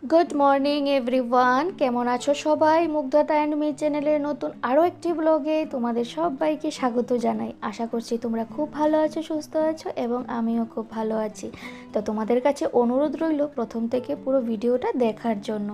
Good morning everyone, কেমন আছো সবাই? মুগ্ধতা অ্যান্ড মি চ্যানেলের নতুন আরও একটি ব্লগে তোমাদের সবাইকে স্বাগত জানাই। আশা করছি তোমরা খুব ভালো আছো, সুস্থ আছো এবং আমিও খুব ভালো আছি। তো তোমাদের কাছে অনুরোধ রইল প্রথম থেকে পুরো ভিডিওটা দেখার জন্য।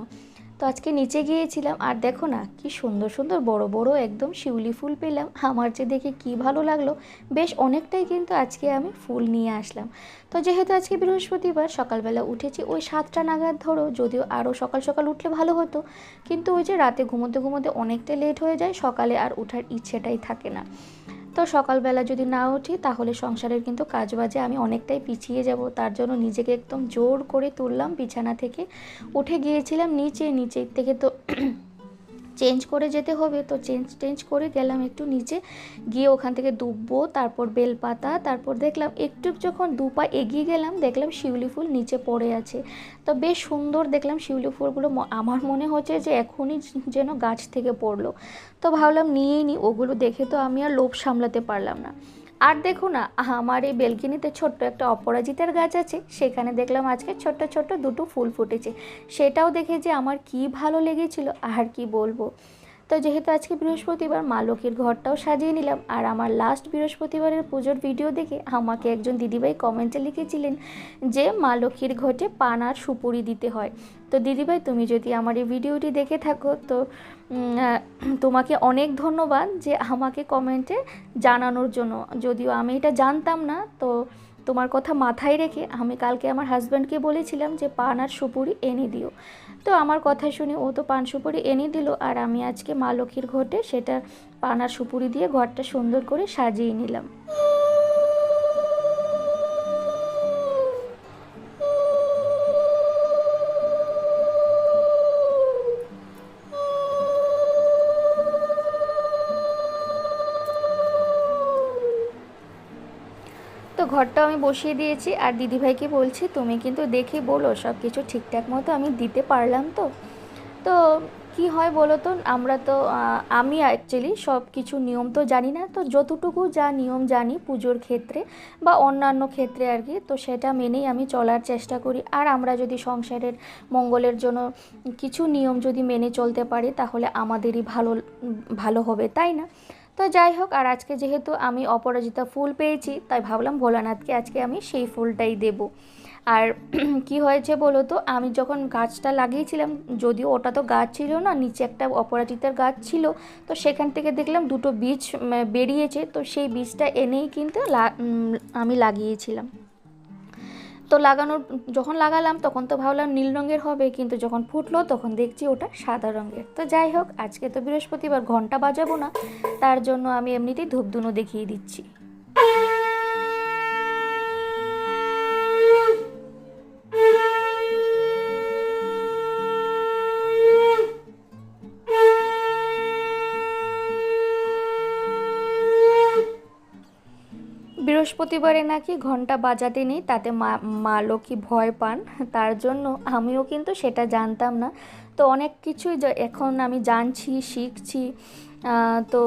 তো আজকে নিচে গিয়েছিলাম আর দেখো না কি সুন্দর সুন্দর বড় বড় একদম শিউলি ফুল পেলাম। আমার যে দেখে কি ভালো লাগলো, বেশ অনেকটাই কিন্তু আজকে আমি ফুল নিয়ে আসলাম। তো যেহেতু আজকে বৃহস্পতিবার, সকালবেলা উঠেছি ওই 7টা নাগাদ ধরো, যদিও আরও সকাল সকাল উঠলে ভালো হতো, কিন্তু ওই যে রাতে ঘুমোতে ঘুমোতে অনেকটা লেট হয়ে যায়, সকালে আর ওঠার ইচ্ছেটাই থাকে না। তো সকালবেলা যদি না উঠি তাহলে সংসারের কিন্তু কাজবাজে আমি অনেকটাই পিছিয়ে যাব। তার জন্য নিজেকে একদম জোর করে তুললাম বিছানা থেকে, উঠে গিয়েছিলাম নিচে থেকে তো চেঞ্জ করে যেতে হবে, তো চেঞ্জ করে গেলাম একটু নিচে, গিয়ে ওখান থেকে দুব্বো, তারপর বেলপাতা, তারপর দেখলাম একটু যখন 2 পা এগিয়ে গেলাম দেখলাম শিউলি ফুল নিচে পড়ে আছে। তো বেশ সুন্দর দেখলাম শিউলি ফুলগুলো, আমার মনে হচ্ছে যে এখনই যেন গাছ থেকে পড়লো। তো ভাবলাম নিয়েই নিই, ওগুলো দেখে তো আমি আর লোভ সামলাতে পারলাম না। আর দেখো না, আমার এই বেলকনিতে ছোট্ট একটা অপরাজিতার গাছ আছে, সেখানে দেখলাম আজকে ছোট্ট ছোট্ট 2টো ফুল ফুটেছে। সেটাও দেখে যে আমার কি ভালো লেগেছিল আর কি বলবো। তো যেহেতু আজকে বৃহস্পতিবার, মা লক্ষ্মীর ঘরটাও সাজিয়ে নিলাম। আর আমার লাস্ট বৃহস্পতিবারের পুজোর ভিডিও দেখে আমাকে একজন দিদিভাই কমেন্টে লিখেছিলেন যে মা লক্ষ্মীর ঘটে পান আর সুপুরি দিতে হয়। তো দিদিভাই, তুমি যদি আমার এই ভিডিওটি দেখে থাকো তো তোমাকে অনেক ধন্যবাদ যে আমাকে কমেন্টে জানানোর জন্য। যদিও আমি এটা জানতাম না, তো তোমার কথা মাথায় রেখে আমি কালকে আমার হাজব্যান্ডকে বলেছিলাম যে পান আর সুপুরি এনে দিও। তো আমার কথা শুনে ও তো পান সুপুরি এনে দিল, আর আমি আজকে মা লক্ষ্মীর ঘটে সেটা পান আর সুপুরি দিয়ে ঘরটা সুন্দর করে সাজিয়ে নিলাম। তো ঘরটা আমি বসিয়ে দিয়েছি, আর দিদিভাইকে বলছি তুমি কিন্তু দেখে বলো সব কিছু ঠিকঠাক মতো আমি দিতে পারলাম তো। তো কি হয় বলো তো, আমরা তো আমি অ্যাকচুয়ালি সব কিছু নিয়ম তো জানি না, তো যতটুকু যা নিয়ম জানি পুজোর ক্ষেত্রে বা অন্যান্য ক্ষেত্রে আর কি, তো সেটা মেনেই আমি চলার চেষ্টা করি। আর আমরা যদি সংসারের মঙ্গলের জন্য কিছু নিয়ম যদি মেনে চলতে পারি তাহলে আমাদেরই ভালো ভালো হবে, তাই না? তো যাই হোক, আর আজকে যেহেতু আমি অপরাজিতা ফুল পেয়েছি তাই ভাবলাম ভোলানাথকে আজকে আমি সেই ফুলটাই দেব। আর কি হয়েছে বলো তো, আমি যখন গাছটা লাগিয়েছিলাম, যদিও ওটা তো গাছ ছিল না, নিচে একটা অপরাজিতার গাছ ছিল, তো সেখান থেকে দেখলাম 2টো বীজ বেরিয়েছে, তো সেই বীজটা এনেই কিন্তু আমি লাগিয়েছিলাম। তো যখন লাগালাম তখন তো ভাবলাম নীল রঙের হবে, কিন্তু যখন ফুটলো তখন দেখছি ওটা সাদা রঙের। তো যাই হোক, আজকে তো বৃহস্পতিবার, ঘন্টা বাজাবো না, তার জন্য আমি এমনিতেই ধূপধুনো দেখিয়ে দিচ্ছি। বৃহস্পতিবারে নাকি ঘন্টা বাজাতে নেই, তাতে মা লক্ষ্মী ভয় পান, তার জন্য আমিও কিন্তু সেটা জানতাম না। তো অনেক কিছুই এখন আমি জানছি, শিখছি। তো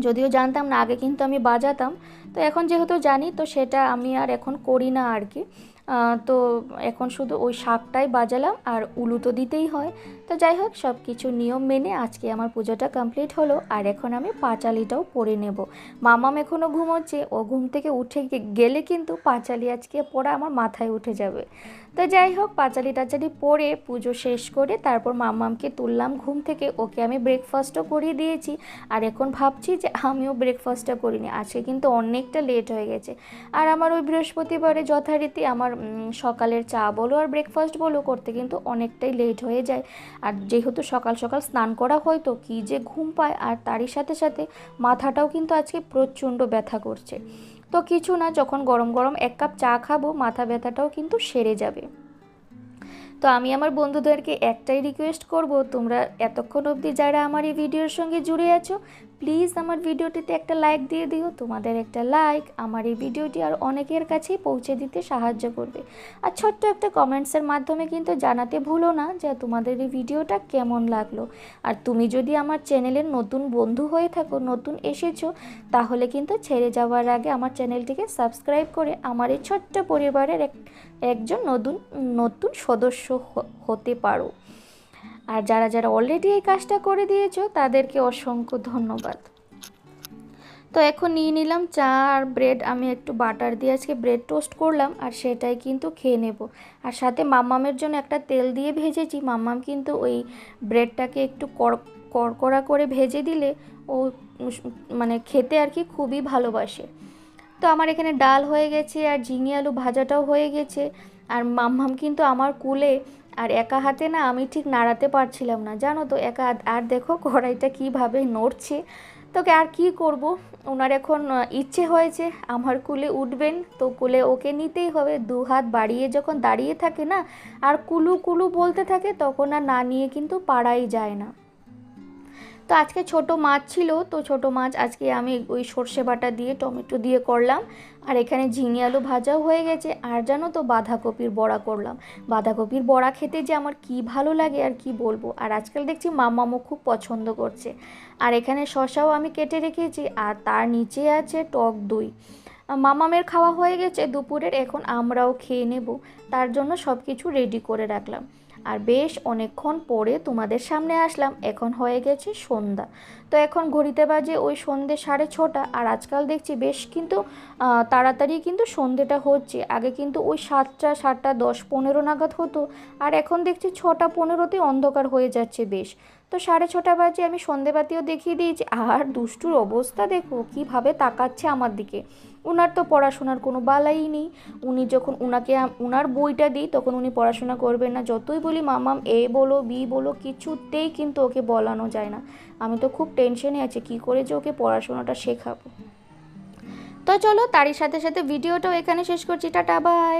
যদিও জানতাম না আগে, কিন্তু আমি বাজাতাম। তো এখন যেহেতু জানি, তো সেটা আমি আর এখন করি না আর কি। তো এখন শুধু ওই শাকটাই বাজালাম, আর উলু তো দিতেই হয়। তো যাই হোক, সব কিছু নিয়ম মেনে আজকে আমার পুজোটা কমপ্লিট হলো। আর এখন আমি পাঁচালিটাও পরে নেব। মামাম এখনও ঘুমোচ্ছে, ও ঘুম থেকে উঠে গেলে কিন্তু পাঁচালি আজকে পড়া আমার মাথায় উঠে যাবে। তো যাই হোক, পাঁচালি টাচালি পরে পুজো শেষ করে তারপর মামামকে তুললাম ঘুম থেকে, ওকে আমি ব্রেকফাস্টও করিয়ে দিয়েছি। আর এখন ভাবছি যে আমিও ব্রেকফাস্টটা করিনি, আজকে কিন্তু অনেকটা লেট হয়ে গেছে। আর আমার ওই বৃহস্পতিবারে যথারীতি আমার সকালের চা বলো আর ব্রেকফাস্ট বলো করতে কিন্তু অনেকটাই লেট হয়ে যায়। আর যেহেতু সকাল সকাল স্নান করা হয় তো কী যে ঘুম পায়, আর তারই সাথে সাথে মাথাটাও কিন্তু আজকে প্রচণ্ড ব্যথা করছে। তো কিছু না, যখন গরম গরম 1 কাপ চা খাবো মাথা ব্যথাটাও কিন্তু সেরে যাবে। তো আমি আমার বন্ধুদেরকে একটাই রিকোয়েস্ট করব, তোমরা এতক্ষণ অবধি যারা আমার এই ভিডিওর সঙ্গে জুড়ে আছো, প্লিজ আমার ভিডিওটিতে একটা লাইক দিয়ে দিও। তোমাদের একটা লাইক আমার এই ভিডিওটি আর অনেকের কাছেই পৌঁছে দিতে সাহায্য করবে। আর ছোট্ট একটা কমেন্টসের মাধ্যমে কিন্তু জানাতে ভুলো না যে তোমাদের এই ভিডিওটা কেমন লাগলো। আর তুমি যদি আমার চ্যানেলের নতুন বন্ধু হয়ে থাকো, নতুন এসেছো, তাহলে কিন্তু ছেড়ে যাওয়ার আগে আমার চ্যানেলটিকে সাবস্ক্রাইব করে আমার এই ছোট্ট পরিবারের একজন নতুন সদস্য হতে পারো। আর যারা যারা অলরেডি এই কাজটা করে দিয়েছো তাদেরকে অসংখ্য ধন্যবাদ। তো এখন নিয়ে নিলাম চা আর ব্রেড, আমি একটু বাটার দিয়ে আজকে ব্রেড টোস্ট করলাম আর সেটাই কিন্তু খেয়ে নেব। আর সাথে মাম্মামের জন্য একটা তেল দিয়ে ভেজেছি। মাম্মাম কিন্তু ওই ব্রেডটাকে একটু কড়কড়া করে ভেজে দিলে ও মানে খেতে আর কি খুবই ভালোবাসে। তো আমার এখানে ডাল হয়ে গেছে আর ঝিঙে আলু ভাজাটাও হয়ে গেছে। আর মাম্মাম কিন্তু আমার কুলে, আর একা হাতে না আমি ঠিক নাড়াতে পারছিলাম না, জানো তো একা। আর দেখো কড়াইটা কীভাবে নড়ছে। তোকে আর কি করব, ওনার এখন ইচ্ছে হয়েছে আমার কুলে উঠবেন, তো কুলে ওকে নিতেই হবে। দু হাত বাড়িয়ে যখন দাঁড়িয়ে থাকে না আর কুলু কুলু বলতে থাকে, তখন আর না নিয়ে কিন্তু পারাই যায় না। তো আজকে ছোট মাছ ছিল, তো ছোট মাছ আজকে আমি ওই সর্ষে বাটা দিয়ে টমেটো দিয়ে করলাম। আর এখানে ঝিঙে আলু ভাজাও হয়ে গেছে। আর জানো তো বাঁধাকপির বড়া করলাম। বাঁধাকপির বড়া খেতে যে আমার কি ভালো লাগে আর কি বলবো। আর আজকাল দেখছি মাম্মামও খুব পছন্দ করছে। আর এখানে শসাও আমি কেটে রেখেছি, আর তার নিচে আছে টক দই। মামামের খাওয়া হয়ে গেছে দুপুরের, এখন আমরাও খেয়ে নেব। তার জন্য সব কিছু রেডি করে রাখলাম। আর বেশ অনেকক্ষণ পরে তোমাদের সামনে আসলাম। এখন হয়ে গেছে সন্ধ্যা। তো এখন ঘড়িতে বাজে ওই সন্ধ্যে 6:30। আর আজকাল দেখছি বেশ কিন্তু তাড়াতাড়ি কিন্তু সন্ধ্যেটা হচ্ছে। আগে কিন্তু ওই 7টা 7:10-15 নাগাদ হতো, আর এখন দেখছি 6:15তেই অন্ধকার হয়ে যাচ্ছে বেশ। তো 6:30 বাজে, আমি সন্ধেবাতিও দেখিয়ে দিয়েছি। আর দুষ্টুর অবস্থা দেখো কীভাবে তাকাচ্ছে আমার দিকে। উনার তো পড়াশোনার কোনো বালাই নেই। উনি যখন উনার বইটা দিই তখন উনি পড়াশোনা করবেন না। যতই বলি মামাম এ বলো বি বলো, কিছুতেই কিন্তু ওকে বলানো যায় না। আমি তো খুব টেনশনে আছি কী করে যে ওকে পড়াশোনাটা শেখাবো। তো চলো তারই সাথে সাথে ভিডিওটাও এখানে শেষ করছি। Tata bye.